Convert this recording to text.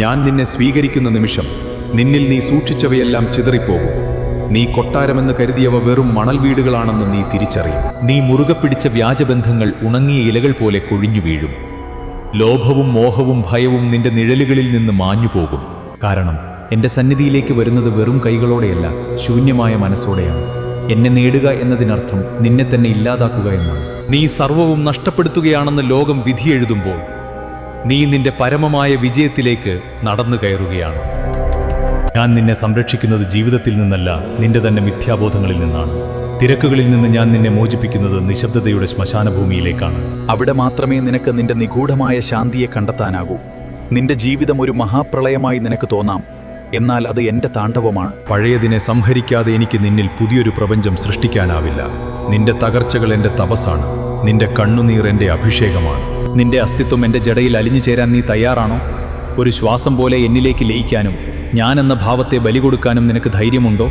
ഞാൻ നിന്നെ സ്വീകരിക്കുന്ന നിമിഷം നിന്നിൽ നീ സൂക്ഷിച്ചവയെല്ലാം ചിതറിപ്പോകും. നീ കൊട്ടാരമെന്ന് കരുതിയവ വെറും മണൽ വീടുകളാണെന്ന് നീ തിരിച്ചറിയും. നീ മുറുകെ പിടിച്ച വ്യാജബന്ധങ്ങൾ ഉണങ്ങിയ ഇലകൾ പോലെ കൊഴിഞ്ഞു വീഴും. ലോഭവും മോഹവും ഭയവും നിന്റെ നിഴലുകളിൽ നിന്ന് മാഞ്ഞുപോകും. കാരണം എൻ്റെ സന്നിധിയിലേക്ക് വരുന്നത് വെറും കൈകളോടെയല്ല, ശൂന്യമായ മനസ്സോടെയാണ്. എന്നെ നേടുക എന്നതിനർത്ഥം നിന്നെ തന്നെ ഇല്ലാതാക്കുക എന്നാണ്. നീ സർവവും നഷ്ടപ്പെടുത്തുകയാണെന്ന് ലോകം വിധിയെഴുതുമ്പോൾ നീ നിന്റെ പരമമായ വിജയത്തിലേക്ക് നടന്നു കയറുകയാണ്. ഞാൻ നിന്നെ സംരക്ഷിക്കുന്നത് ജീവിതത്തിൽ നിന്നല്ല, നിന്റെ തന്നെ മിഥ്യാബോധങ്ങളിൽ നിന്നാണ്. തിരക്കുകളിൽ നിന്ന് ഞാൻ നിന്നെ മോചിപ്പിക്കുന്നത് നിശബ്ദതയുടെ ശ്മശാനഭൂമിയിലേക്കാണ്. അവിടെ മാത്രമേ നിനക്ക് നിന്റെ നിഗൂഢമായ ശാന്തിയെ കണ്ടെത്താനാകൂ. നിന്റെ ജീവിതം ഒരു മഹാപ്രളയമായി നിനക്ക് തോന്നാം, എന്നാൽ അത് എൻ്റെ താണ്ഡവമാണ്. പഴയതിനെ സംഹരിക്കാതെ എനിക്ക് നിന്നിൽ പുതിയൊരു പ്രപഞ്ചം സൃഷ്ടിക്കാനാവില്ല. നിന്റെ തകർച്ചകൾ എൻ്റെ തപസ്സാണ്, നിന്റെ കണ്ണുനീർ എൻ്റെ അഭിഷേകമാണ്. നിന്റെ അസ്തിത്വം എൻ്റെ ജടയിൽ അലിഞ്ഞു ചേരാൻ നീ തയ്യാറാണോ? ഒരു ശ്വാസം പോലെ എന്നിലേക്ക് ലയിക്കാനും ഞാൻ എന്ന ഭാവത്തെ ബലി കൊടുക്കാനും നിനക്ക് ധൈര്യമുണ്ടോ?